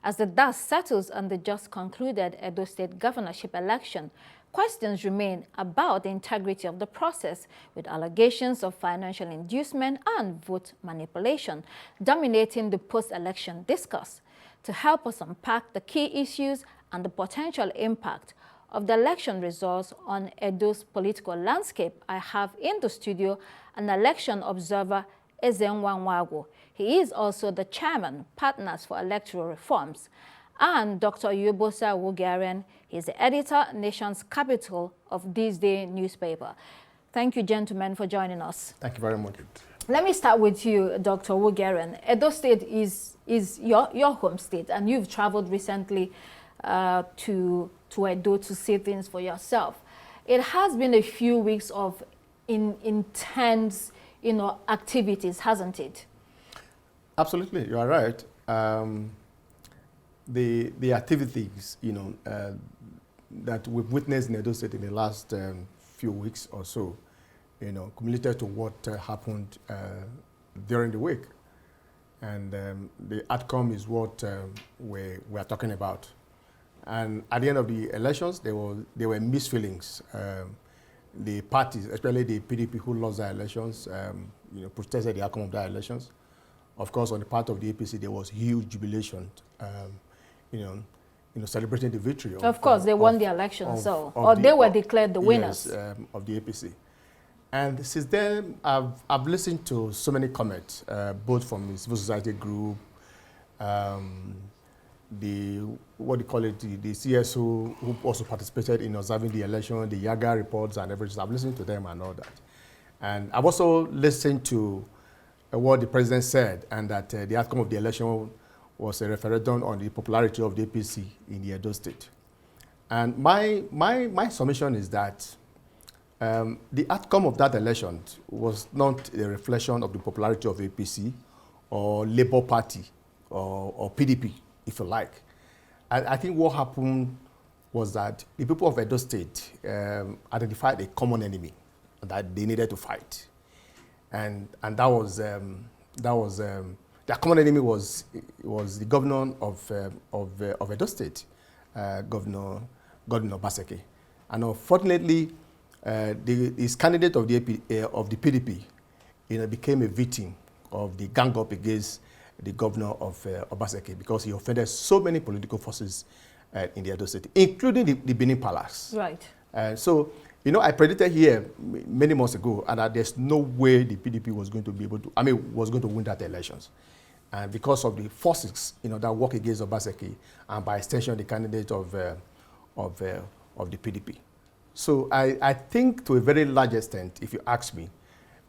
As the dust settles on the just concluded Edo State governorship election, questions remain about the integrity of the process, with allegations of financial inducement and vote manipulation dominating the post-election discourse. To help us unpack the key issues and the potential impact of the election results on Edo's political landscape, I have in the studio an election observer, Nwagu. He is also the chairman, Partners for Electoral Reforms, and Dr. Iyobosa Uwugiaren. He is the editor, Nation's Capital of This Day newspaper. Thank you, gentlemen, for joining us. Thank you very much. Let me start with you, Dr. Uwugiaren. Edo State is your home state, and you've traveled recently to Edo to see things for yourself. It has been a few weeks of intense, activities, hasn't it? Absolutely, you are right. The activities, that we've witnessed in Edo State in the last few weeks or so, cumulated to what happened during the week. And the outcome is what we are talking about. And at the end of the elections, there were mixed feelings. The parties, especially the PDP who lost their elections, protested the outcome of their elections. Of course, on the part of the APC, there was huge jubilation, celebrating the victory. Of course, they won the election, or they were declared the winners. Yes, of the APC. And since then, I've listened to so many comments, both from the civil society group, the CSO who also participated in observing the election, the Yaga reports and everything. I've listened to them and all that. And I've also listened to what the president said, and that the outcome of the election was a referendum on the popularity of the APC in the Edo State. And my submission is that the outcome of that election was not a reflection of the popularity of APC or Labour Party or PDP, if you like. I think what happened was that the people of Edo State identified a common enemy that they needed to fight, and that was their common enemy was the governor of Edo State, Governor Obaseki, and unfortunately, his candidate of the PDP, became a victim of the gang up against the governor of Obaseki, because he offended so many political forces in the Edo State, including the Benin Palace. Right. So, I predicted here many months ago, and that there's no way the PDP was going to be able to, was going to win that elections. And because of the forces, that work against Obaseki, and by extension, the candidate of the PDP. So I think to a very large extent, if you ask me,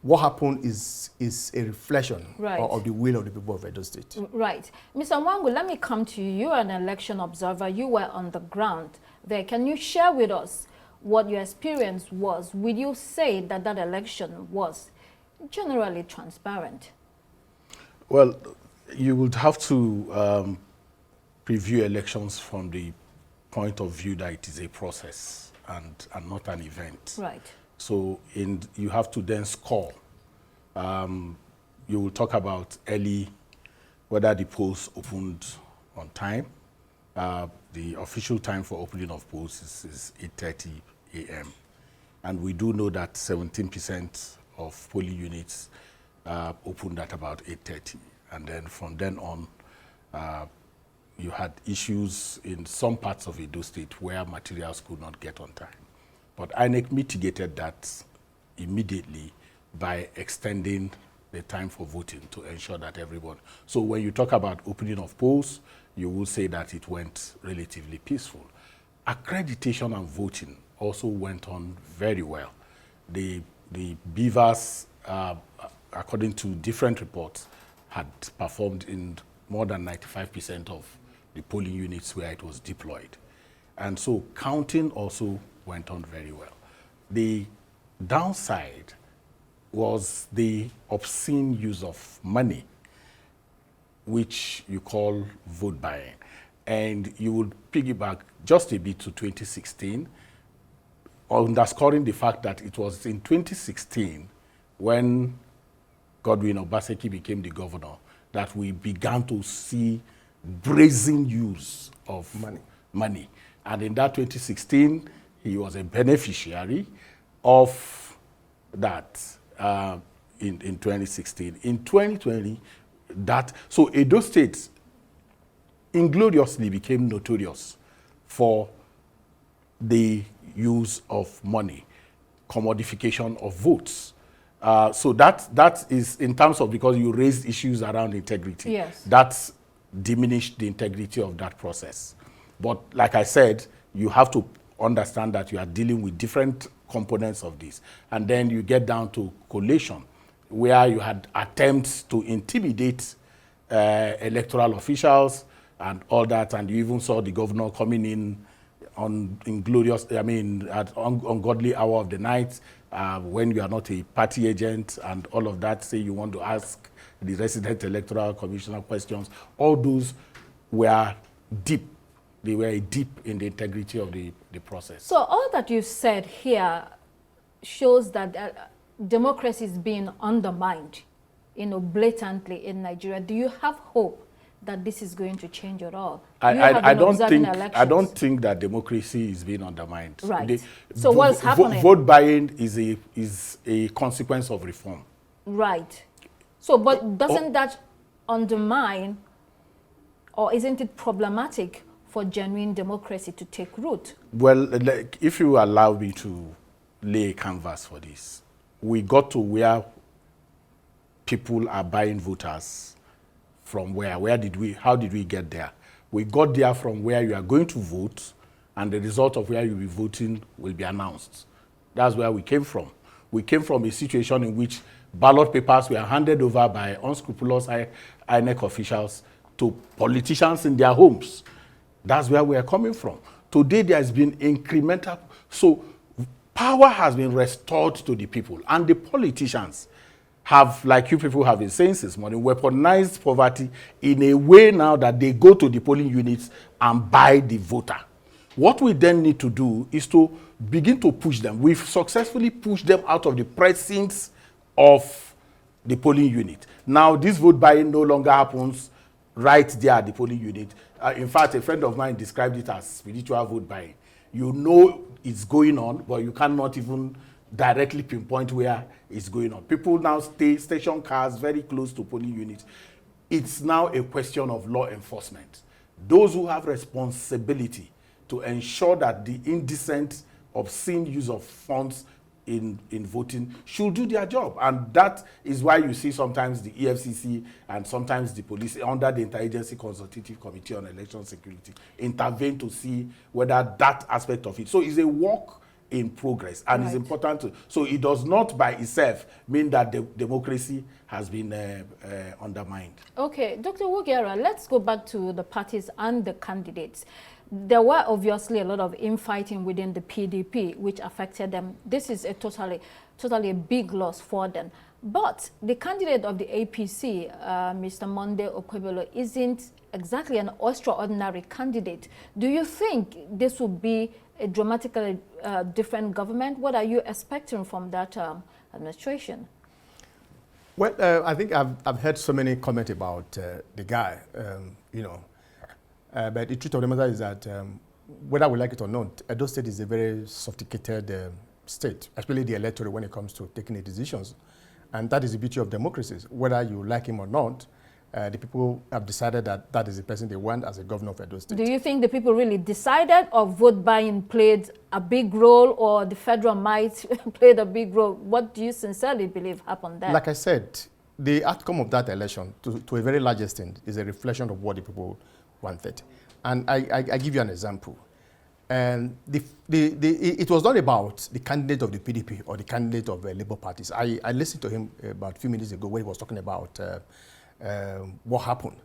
what happened is a reflection of the will of the people of Edo State. Right. Mr. Nwagu, let me come to you. You are an election observer. You were on the ground there. Can you share with us what your experience was? Would you say that election was generally transparent? Well, you would have to preview elections from the point of view that it is a process and not an event. Right. So you have to then score. You will talk about early, whether the polls opened on time. The official time for opening of polls is 8:30 a.m. And we do know that 17% of polling units opened at about 8:30. And then from then on, you had issues in some parts of Edo State where materials could not get on time. But INEC mitigated that immediately by extending the time for voting to ensure that everyone. So when you talk about opening of polls, you will say that it went relatively peaceful. Accreditation and voting also went on very well. The beavers, according to different reports, had performed in more than 95% of the polling units where it was deployed. And so counting also went on very well. The downside was the obscene use of money, which you call vote buying. And you would piggyback just a bit to 2016, underscoring the fact that it was in 2016 when Godwin Obaseki became the governor that we began to see brazen use of money. And in that 2016, he was a beneficiary of that in 2016. In 2020, so Edo State ingloriously became notorious for the use of money, commodification of votes. So that is in terms of, because you raised issues around integrity. Yes. That's diminished the integrity of that process. But like I said, you have to understand that you are dealing with different components of this. And then you get down to collation, where you had attempts to intimidate electoral officials and all that. And you even saw the governor coming in on at ungodly hour of the night, when you are not a party agent and all of that, say you want to ask the resident electoral commissioner questions. All those were deep. They were deep in the integrity of the process. So all that you've said here shows that democracy is being undermined, blatantly in Nigeria. Do you have hope that this is going to change at all? I don't think that democracy is being undermined. Right. So what's happening? Vote buying is a consequence of reform. Right. So, but doesn't that undermine, or isn't it problematic for genuine democracy to take root? Well, if you allow me to lay a canvas for this, we got to where people are buying voters from where? How did we get there? We got there from where you are going to vote, and the result of where you'll be voting will be announced. That's where we came from. We came from a situation in which ballot papers were handed over by unscrupulous INEC officials to politicians in their homes. That's where we are coming from. Today there has been incremental, so power has been restored to the people, and the politicians have, like you people have been saying since morning, weaponized poverty in a way now that they go to the polling units and buy the voter. What we then need to do is to begin to push them. We've successfully pushed them out of the precincts of the polling unit. Now, this vote buying no longer happens right there at the polling unit. In fact, a friend of mine described it as spiritual vote buying. You know it's going on, but you cannot even directly pinpoint where it's going on. People now station cars very close to polling units. It's now a question of law enforcement. Those who have responsibility to ensure that the indecent, obscene use of funds in voting should do their job. And that is why you see sometimes the EFCC and sometimes the police under the Interagency Consultative Committee on Election Security intervene to see whether that aspect of it. So it's a work in progress, and it's important to, so it does not by itself mean that the democracy has been undermined. Okay, Dr. Uwugiaren, let's go back to the parties and the candidates. There were obviously a lot of infighting within the PDP, which affected them. This is a totally a big loss for them. But the candidate of the APC, Mr. Monday Okwebelo, isn't exactly an extraordinary candidate. Do you think this will be a dramatically different government? What are you expecting from that administration? Well, I think I've heard so many comments about the guy, but the truth of the matter is that whether we like it or not, Edo State is a very sophisticated state, especially the electorate when it comes to taking the decisions. And that is the beauty of democracies. Whether you like him or not, the people have decided that that is the person they want as a governor of Edo State. Do you think the people really decided, or vote buying played a big role, or the federal might played a big role? What do you sincerely believe happened there? Like I said, the outcome of that election, to a very large extent, is a reflection of what the people wanted. And I give you an example. And it was not about the candidate of the PDP or the candidate of Labour parties. I listened to him about a few minutes ago when he was talking about what happened.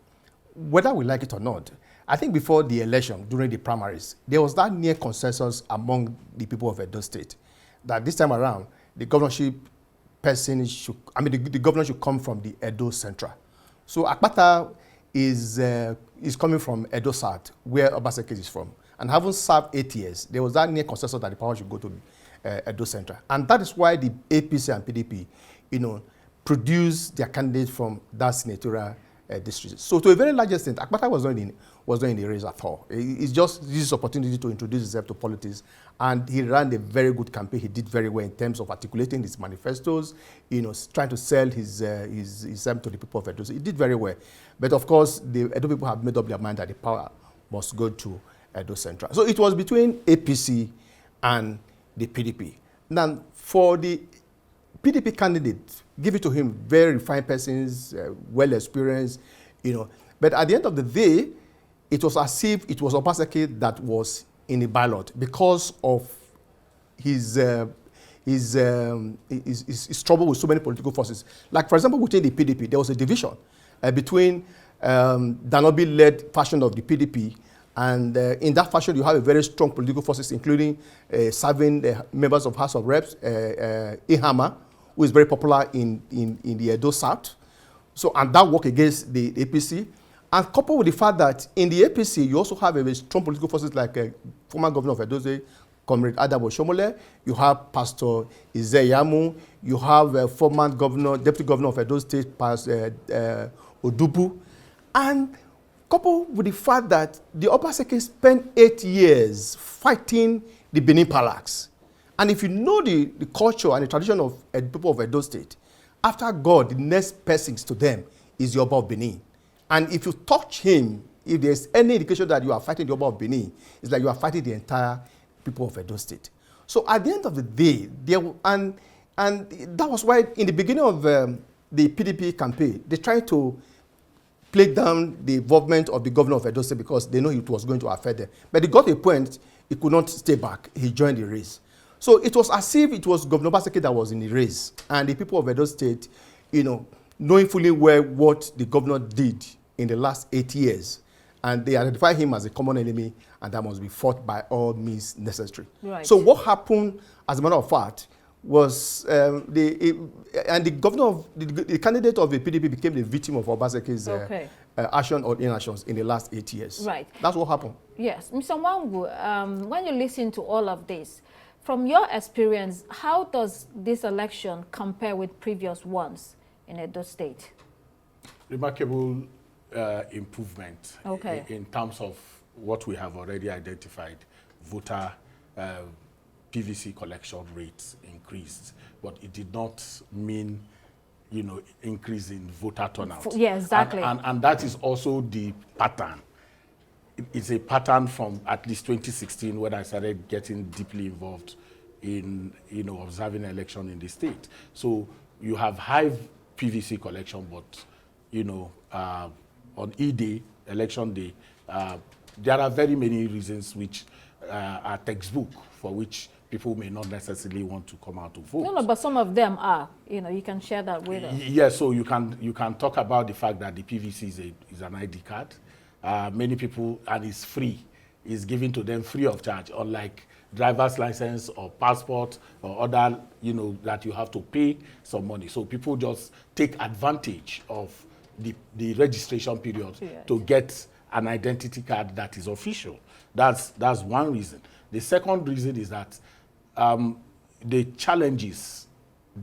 Whether we like it or not, I think before the election, during the primaries, there was that near consensus among the people of Edo State that this time around, the governorship person should, the governor should come from the Edo Central. So Akpata is coming from Edo South, where Obaseki is from. And having served 8 years, there was that near consensus that the power should go to Edo Central. And that is why the APC and PDP, produced their candidate from that senatorial districts. So to a very large extent, Akpata was not in the race at all. It's just this opportunity to introduce himself to politics, and he ran a very good campaign. He did very well in terms of articulating his manifestos, trying to sell his to the people of Edo. So he did very well. But of course, the Edo people have made up their mind that the power must go to Edo Central. So it was between APC and the PDP. Now, for the PDP candidate, give it to him, very refined persons, well experienced, But at the end of the day, it was as if it was Obaseki that was in the ballot because of his trouble with so many political forces. Like, for example, within the PDP, there was a division between Danobi-led faction of the PDP, and in that faction, you have a very strong political forces, including serving members of House of Reps, Ihama, who is very popular in the Edo South. So, and that work against the APC. And coupled with the fact that in the APC, you also have a very strong political forces like former governor of Edo State, Comrade Adabo Shomole. You have Pastor Izeyamu. You have former governor, deputy governor of Edo State, Pastor Odubu. And coupled with the fact that the Obaseki spent 8 years fighting the Benin Palace. And if you know the culture and the tradition of the people of Edo State, after God, the next person to them is the Oba of Benin. And if you touch him, if there's any indication that you are fighting the Oba of Benin, it's like you are fighting the entire people of Edo State. So at the end of the day, and that was why in the beginning of the PDP campaign, they tried to play down the involvement of the governor of Edo State because they know it was going to affect them. But it got to a point, he could not stay back. He joined the race. So it was as if it was Governor Obaseki that was in the race, and the people of Edo State, knowing fully well what the governor did in the last 8 years, and they identify him as a common enemy, and that must be fought by all means necessary. Right. So what happened, as a matter of fact, was the governor of the candidate of the PDP became the victim of Obaseki's action or inactions in the last 8 years. Right. That's what happened. Yes, Mr. Nwagu, when you listen to all of this, from your experience, how does this election compare with previous ones in Edo State? Remarkable improvement in terms of what we have already identified. Voter PVC collection rates increased, but it did not mean, increase in voter turnout. Yeah, exactly. And that is also the pattern. It's a pattern from at least 2016 when I started getting deeply involved in, observing election in the state. So you have high PVC collection, but, on E-Day, election day, there are very many reasons which are textbook for which people may not necessarily want to come out to vote. No, but some of them are. You can share that with us. Yes, so you can talk about the fact that the PVC is an ID card. Many people, and it's free. It's given to them free of charge, unlike driver's license or passport or other, that you have to pay some money. So people just take advantage of the registration period to get an identity card that is official. That's one reason. The second reason is that the challenges,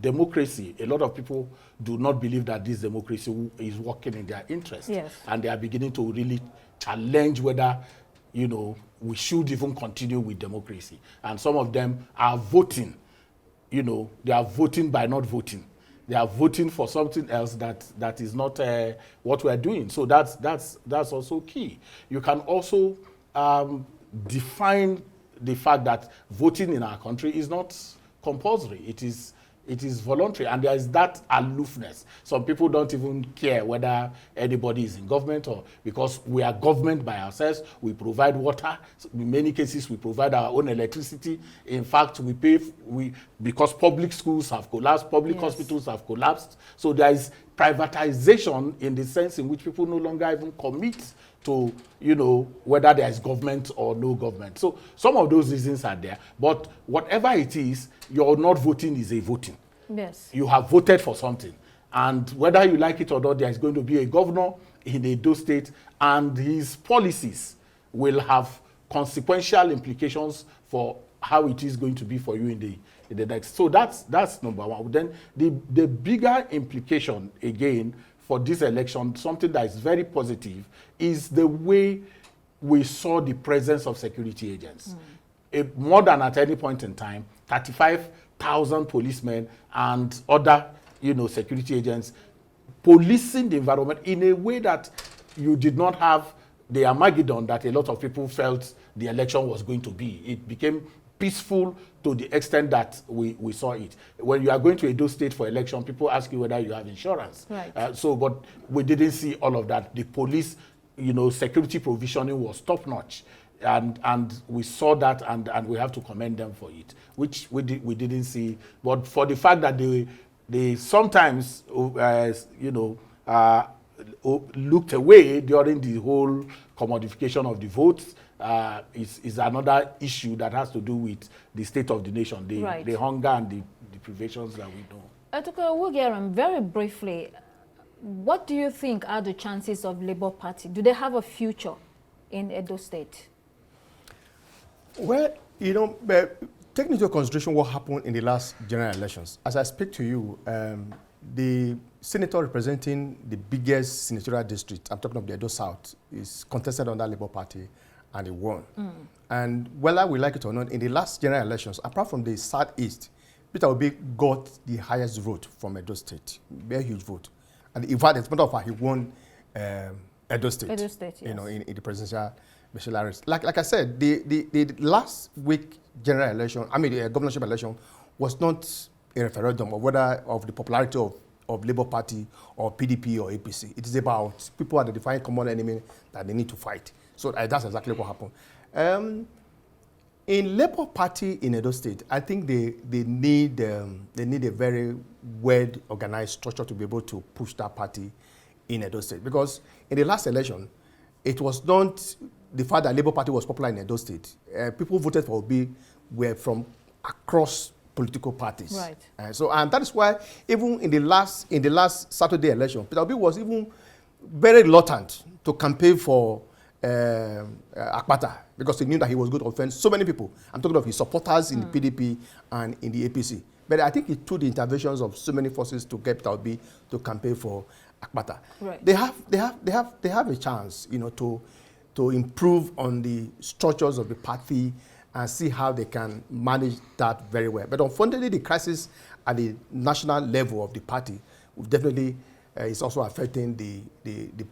democracy, a lot of people do not believe that this democracy is working in their interest. Yes. And they are beginning to really challenge whether, we should even continue with democracy. And some of them are voting, they are voting by not voting. They are voting for something else that is not what we are doing. So that's also key. You can also define the fact that voting in our country is not compulsory. It is voluntary, and there is that aloofness. Some people don't even care whether anybody is in government, or because we are government by ourselves, we provide water. In many cases, we provide our own electricity. In fact, we pay, because public schools have collapsed, public hospitals have collapsed. So there is privatization in the sense in which people no longer even commit to, whether there is government or no government. So some of those reasons are there. But whatever it is, your not voting is a voting. Yes. You have voted for something. And whether you like it or not, there is going to be a governor in Edo State, and his policies will have consequential implications for how it is going to be for you in the next. So that's number one. Then the bigger implication, again, for this election, something that is very positive, is the way we saw the presence of security agents. More than at any point in time, 35,000 policemen and other, security agents policing the environment in a way that you did not have the Armageddon that a lot of people felt the election was going to be. It became peaceful to the extent that we saw it. When you are going to Edo State for election, people ask you whether you have insurance. Right. But we didn't see all of that. The police, security provisioning was top-notch. And we saw that, and we have to commend them for it, which we didn't see. But for the fact that they sometimes, looked away during the whole commodification of the votes, is another issue that has to do with the state of the nation, the hunger and the privations that we know. Dr. Uwugiaren, very briefly, what do you think are the chances of Labour Party? Do they have a future in Edo State? Well, taking into consideration what happened in the last general elections, as I speak to you, the senator representing the biggest senatorial district, I'm talking of the Edo South, is contested under Labour Party, and he won. And whether we like it or not, in the last general elections, apart from the Southeast, Peter Obi got the highest vote from Edo State, very huge vote. And in fact, as a matter of fact, he won Edo State, Edo State, yes. in the presidential race. Like I said, the last week general election, the governorship election, was not a referendum of whether of the popularity of Labour Party or PDP or APC. It is about people identifying common enemy that they need to fight. So that's exactly what happened. In Labour Party in Edo State, I think they need a very well organized structure to be able to push that party in Edo State. Because in the last election, it was not the fact that Labour Party was popular in Edo State. People who voted for Obi were from across political parties. Right. And that is why even in the last Saturday election, Peter Obi was even very reluctant to campaign for Akpata, because he knew that he was going to offend so many people. I'm talking of his supporters in the PDP and in the APC. But I think it took the interventions of so many forces to get Peter Obi to campaign for Akpata. Right. They have a chance, to improve on the structures of the party and see how they can manage that very well. But unfortunately, the crisis at the national level of the party definitely is also affecting the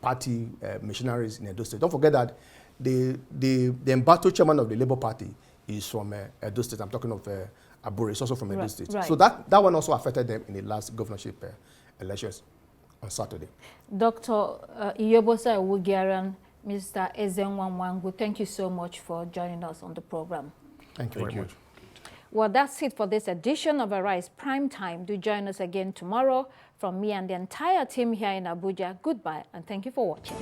party machineries in Edo State. Don't forget that the embattled chairman of the Labour Party is from Edo State. I'm talking of Abure. It's also from Edo State. Right. So that one also affected them in the last governorship elections on Saturday. Dr. Iyobosa Uwugiaren, Mr. Nwagu, thank you so much for joining us on the program. Thank you very much. Well, that's it for this edition of Arise Prime Time. Do join us again tomorrow. From me and the entire team here in Abuja, goodbye and thank you for watching.